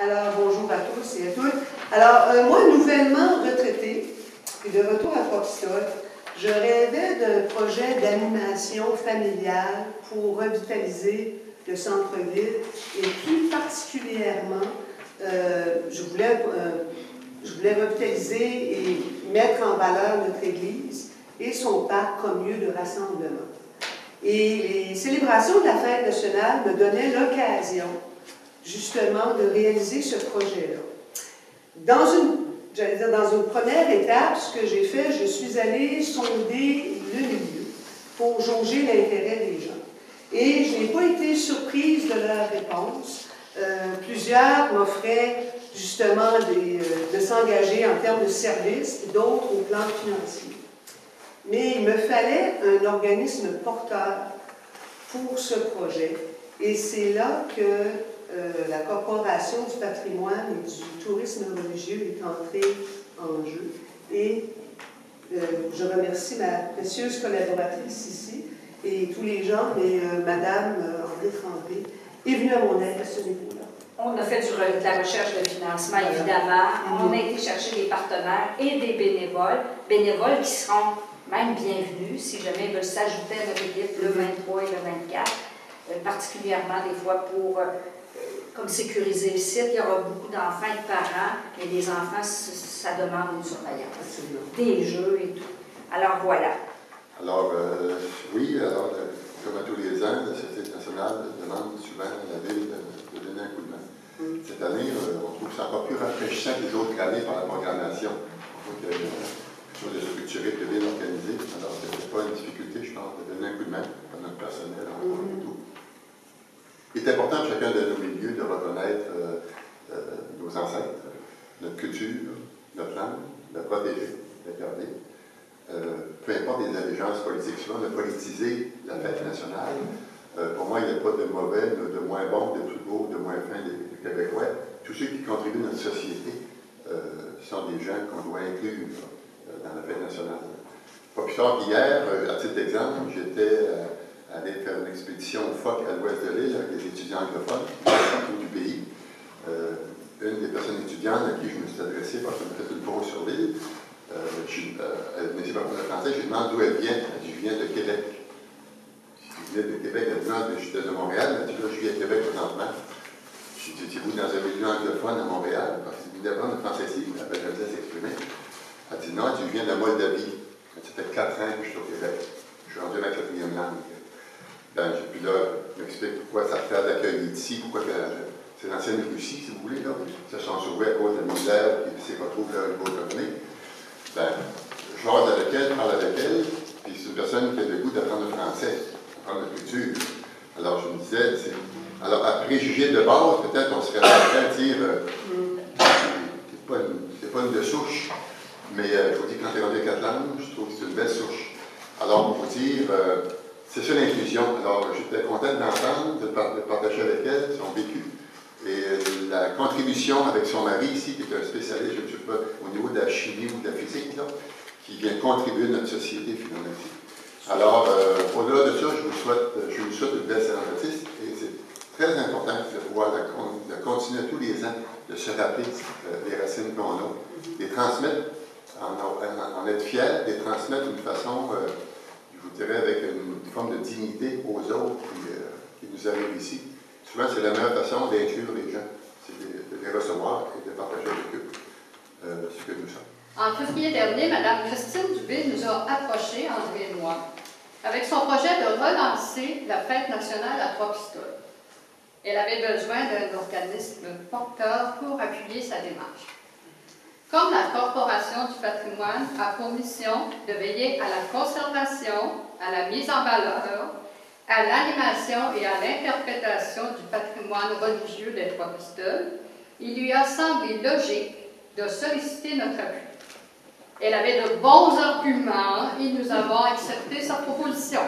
Alors, bonjour à tous et à toutes. Alors, moi, nouvellement retraitée, et de retour à Trois-Pistoles, je rêvais d'un projet d'animation familiale pour revitaliser le centre-ville et plus particulièrement, je voulais revitaliser et mettre en valeur notre église et son parc comme lieu de rassemblement. Et les célébrations de la fête nationale me donnaient l'occasion, justement, de réaliser ce projet-là. Dans une première étape, ce que j'ai fait, je suis allée sonder le milieu pour jauger l'intérêt des gens. Et je n'ai pas été surprise de leur réponse. Plusieurs m'offraient justement de s'engager en termes de services, d'autres au plan financier. Mais il me fallait un organisme porteur pour ce projet. Et c'est là que la Corporation du patrimoine et du tourisme religieux est entrée en jeu. Et je remercie ma précieuse collaboratrice ici et tous les gens, mais Madame André Tremblay est venue à mon aide à ce niveau-là. On a fait de la recherche de financement, évidemment. On a été chercher des partenaires et des bénévoles qui seront même bienvenus si jamais ils veulent s'ajouter à notre équipe le 23 et le 24, particulièrement des fois pour comme sécuriser le site. Il y aura beaucoup d'enfants et de parents, mais les enfants, ça demande une surveillance, des jeux et tout. Alors voilà. Alors, oui, alors, comme à tous les ans, la Société nationale demande souvent à la Ville de donner un coup de main. Cette année, on trouve ça encore plus rafraîchissant que les autres années par la programmation. Donc, quelque chose de structuré, de bien organisé. Alors, ce n'est pas une difficulté, je pense, de donner un coup de main à notre personnel, et tout. Il est important pour chacun de nos milieux de reconnaître nos ancêtres, notre culture, notre langue, de la protéger, de la garder. Peu importe les allégeances politiques, souvent de politiser la fête nationale. Pour moi, il n'y a pas de mauvais, de moins bon, de plus beau, de moins fin des Québécois. Tous ceux qui contribuent à notre société sont des gens qu'on doit inclure dans la fête nationale. Pas plus tard qu'hier, à titre d'exemple, j'étais allé faire une expédition au PHOC à l'ouest de l'île avec des étudiants anglophones partout du pays. Une des personnes étudiantes à qui je me suis adressé parce qu'elle m'a fait une pause sur l'île, elle ne sait pas parler français, j'ai demandé d'où elle vient. Elle dit, je viens de Québec. Je venais de Québec, elle dit, non, j'étais de Montréal. Elle dit, là, je vis à Québec présentement. Je lui ai dit, étiez-vous dans un milieu anglophone à Montréal? Parce qu'il venait d'apprendre le français ici, il avait jamais s'exprimer. Elle dit, non, je viens de Moldavie. Ça fait 4 ans que je suis au Québec. Je suis rendu à ma 4e langue. Puis là, je m'explique pourquoi ça fait l'accueil ici, pourquoi c'est l'ancienne Russie, si vous voulez, là. Ça s'en sauvait à cause de la misère qui s'est retrouvée là, au niveau économique. Je jase avec elle, parle avec elle, puis c'est une personne qui a le goût d'apprendre le français, d'apprendre la culture. Alors je me disais, alors à préjuger de base, peut-être on serait en train de dire, c'est pas une de souche, mais je vous dis, quand tu es rendu 4 langues, je trouve que c'est une belle souche. Alors, pour vous dire, c'est ça l'inclusion. Alors, j'étais content d'entendre, de partager avec elle son vécu. Et la contribution avec son mari ici, qui est un spécialiste, je ne sais pas, au niveau de la chimie ou de la physique, là, qui vient contribuer à notre société finalement. Alors, au-delà de ça, je vous souhaite une belle Saint-Baptiste. Et c'est très important de pouvoir de continuer tous les ans, de se rappeler les racines qu'on a, les transmettre, en être fiers, les transmettre d'une façon, je vous dirais, avec une forme de dignité aux autres qui nous arrivent ici. Souvent, c'est la meilleure façon d'inclure les gens, c'est de les recevoir et de partager avec eux ce que nous sommes. En février dernier, Mme Christine Dubé nous a approchés, André et moi, avec son projet de relancer la fête nationale à Trois-Pistoles. Elle avait besoin d'un organisme porteur pour appuyer sa démarche. Comme la Corporation du patrimoine a pour mission de veiller à la conservation, à la mise en valeur, à l'animation et à l'interprétation du patrimoine religieux des Trois-Pistoles, il lui a semblé logique de solliciter notre appui. Elle avait de bons arguments et nous avons accepté sa proposition.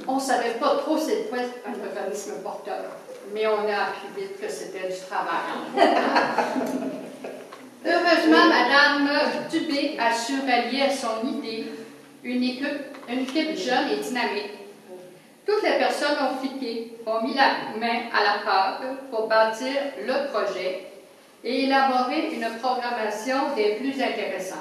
On ne savait pas trop c'est quoi un organisme porteur, mais on a appris vite que c'était du travail. Heureusement, Mme Dubé a su rallier à son idée une équipe jeune et dynamique. Toutes les personnes impliquées ont mis la main à la pâte pour bâtir le projet et élaborer une programmation des plus intéressantes.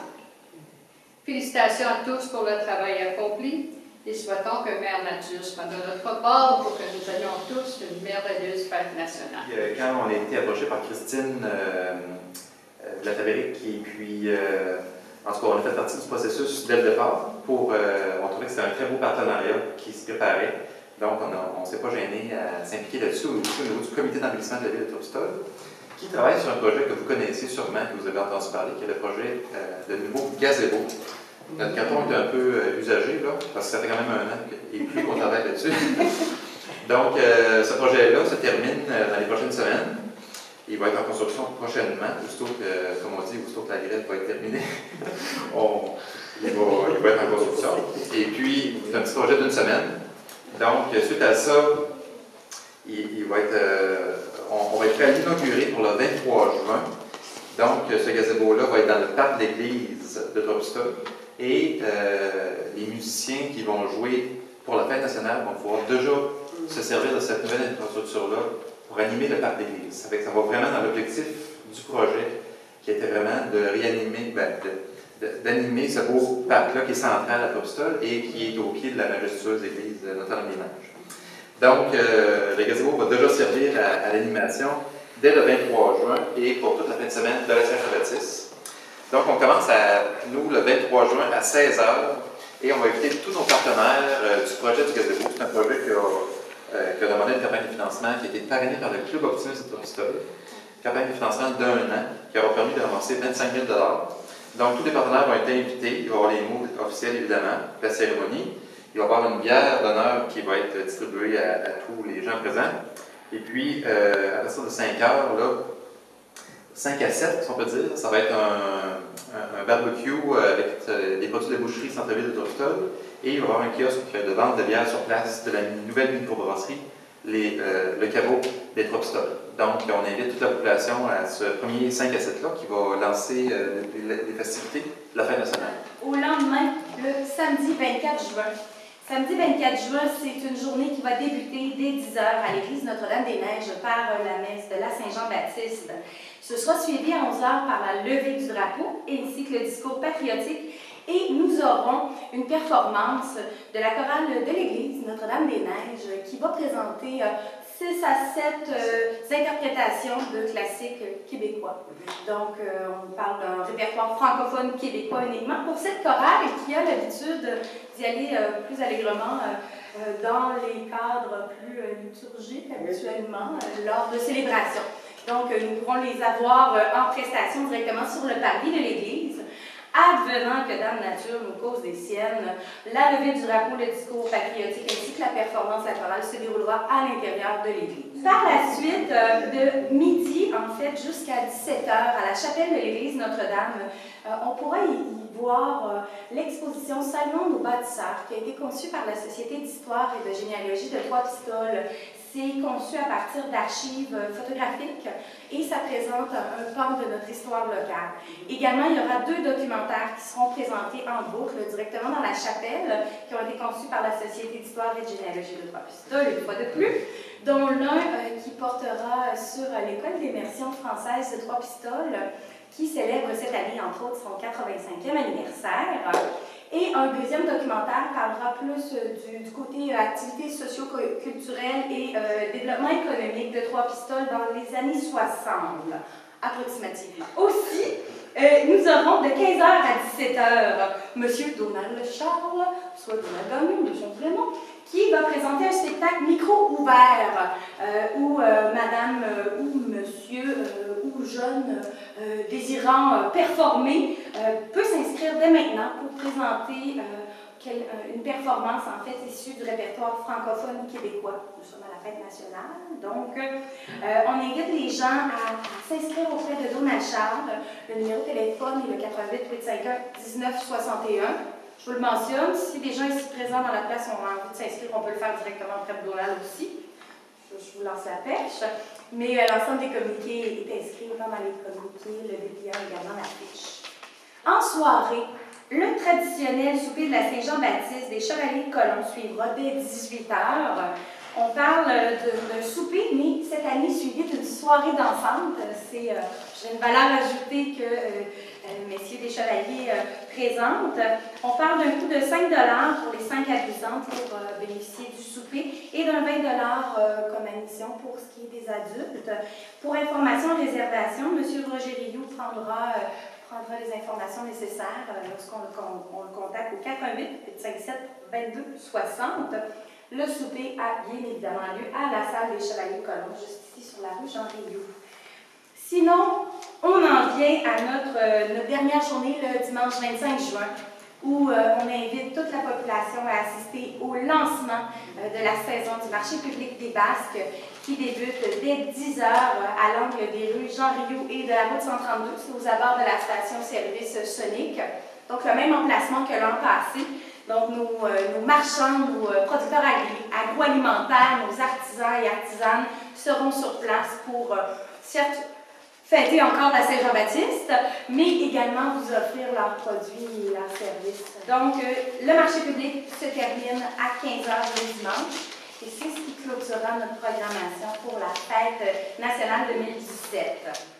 Félicitations à tous pour le travail accompli et souhaitons que Mère Nature soit de notre bord pour que nous ayons tous une merveilleuse fête nationale. Quand on a été approché par Christine de la Fabrique, et puis en tout cas, on a fait partie du processus dès le départ pour. On trouvait que c'était un très beau partenariat qui se préparait. Donc, on ne s'est pas gêné à s'impliquer là-dessus au niveau du comité d'embellissement de la ville de Tropistol, qui travaille sur un projet que vous connaissez sûrement, que vous avez entendu parler, qui est le projet de nouveau gazebo. Notre carton est un peu usagé, là, parce que ça fait quand même 1 an et plus qu'on travaille là-dessus. Donc, ce projet-là se termine dans les prochaines semaines. Il va être en construction prochainement, aussitôt que, comme on dit, aussitôt que la grève va être terminée. Il va être en construction. Et puis, c'est un petit projet d'1 semaine. Donc, suite à ça, on va être prêt à l'inaugurer pour le 23 juin. Donc, ce gazebo-là va être dans le parc de l'église de Tropistol. Et les musiciens qui vont jouer pour la fête nationale vont pouvoir déjà se servir de cette nouvelle infrastructure-là pour animer le parc d'église. Ça fait que ça va vraiment dans l'objectif du projet, qui était vraiment de réanimer, d'animer ce beau parc-là qui est central à Tropistol et qui est au pied de la majestueuse église de Notre-Dame-des-Neiges. Donc, le gazebo va déjà servir à l'animation dès le 23 juin et pour toute la fin de semaine de la Saint-Jean-Baptiste. Donc, on commence nous, le 23 juin à 16h et on va inviter tous nos partenaires du projet du gazebo. C'est un projet qui a demandé une campagne de financement qui a été parrainée par le Club Optimiste de Tropistol. Campagne de financement d'1 an qui aura permis de ramasser 25 000 $. Donc, tous les partenaires vont être invités. Il va y avoir les mots officiels, évidemment, la cérémonie. Il va y avoir une bière d'honneur qui va être distribuée à tous les gens présents. Et puis, à partir de 5 heures, là, 5 à 7, si on peut dire, ça va être un barbecue avec des produits de boucherie centre-ville de Tropistol. Et il va y avoir un kiosque de vente de bière sur place de la nouvelle microbrasserie, le caveau des Tropistol. Donc, on invite toute la population à ce premier 5 à 7-là qui va lancer les festivités de la fête nationale. Au lendemain, le samedi 24 juin. Samedi 24 juin, c'est une journée qui va débuter dès 10h à l'église Notre-Dame-des-Neiges par la messe de la Saint-Jean-Baptiste. Ce sera suivi à 11h par la levée du drapeau ainsi que le discours patriotique. Et nous aurons une performance de la chorale de l'église Notre-Dame-des-Neiges qui va présenter 6 à 7 interprétations de classiques québécois. Donc, on parle d'un répertoire francophone québécois uniquement pour cette chorale qui a l'habitude d'y aller plus allègrement dans les cadres plus liturgiques habituellement lors de célébrations. Donc, nous pourrons les avoir en prestation directement sur le parvis de l'église. Advenant que Dame Nature nous cause des siennes, la levée du drapeau, le discours patriotique ainsi que la performance chorale se déroulera à l'intérieur de l'église. Par la suite, de midi, en fait, jusqu'à 17h, à la chapelle de l'église Notre-Dame, on pourra y voir l'exposition Saluons nos bâtisseurs, qui a été conçue par la Société d'histoire et de généalogie de Trois-Pistoles. C'est conçu à partir d'archives photographiques et ça présente un pan de notre histoire locale. Également, il y aura 2 documentaires qui seront présentés en boucle directement dans la chapelle, qui ont été conçus par la Société d'histoire et de généalogie de Trois-Pistoles, une fois de plus, dont l'un qui portera sur l'école d'immersion française de Trois-Pistoles, qui célèbre cette année, entre autres, son 85e anniversaire. Et un deuxième documentaire parlera plus du côté activités socio-culturelles et développement économique de Trois-Pistoles dans les années 60, approximativement. Aussi, nous aurons de 15h à 17h M. Donald Charles, soit Donald Gagnon de son vrai nom, qui va présenter un spectacle micro ouvert où madame ou monsieur ou jeune désirant performer peut s'inscrire dès maintenant pour présenter une performance en fait issue du répertoire francophone québécois. Nous sommes à la fête nationale, donc on invite les gens à s'inscrire auprès de Donald Charles. Le numéro de téléphone est le 88 851 1961. Je vous le mentionne, si des gens ici présents dans la place ont envie de s'inscrire, on peut le faire directement auprès de Donald aussi. Je vous lance la pêche. Mais l'ensemble des communiqués est inscrit autant dans les communiqués, le dépliant également l'affiche. En soirée, Le traditionnel souper de la Saint-Jean-Baptiste des Chevaliers de Colomb suivra dès 18 h. On parle d'un souper, mais cette année suivi d'une soirée dansante. J'ai une valeur ajoutée que messieurs des Chevaliers présentent. On parle d'un coût de 5 $ pour les 5 adolescentes pour bénéficier du souper et d'un 20 $ comme admission pour ce qui est des adultes. Pour information et réservation, M. Roger Rioux prendra les informations nécessaires lorsqu'on le contacte au 418-857-2260. Le souper a bien évidemment lieu à la salle des Chevaliers Colomb, juste ici sur la rue Jean-Rioux. Sinon, on en vient à notre dernière journée, le dimanche 25 juin, où on invite toute la population à assister au lancement de la saison du marché public des Basques, qui débute dès 10 h à l'angle des rues Jean-Rioux et de la route 132, c'est aux abords de la station-service Sonic. Donc, le même emplacement que l'an passé. Donc, nos marchands, nos producteurs agroalimentaires, nos artisans et artisanes seront sur place pour, certes, fêter encore la Saint-Jean-Baptiste, mais également vous offrir leurs produits et leurs services. Donc, le marché public se termine à 15 h le dimanche, et c'est ce qui clôturera notre programmation pour la fête nationale 2017.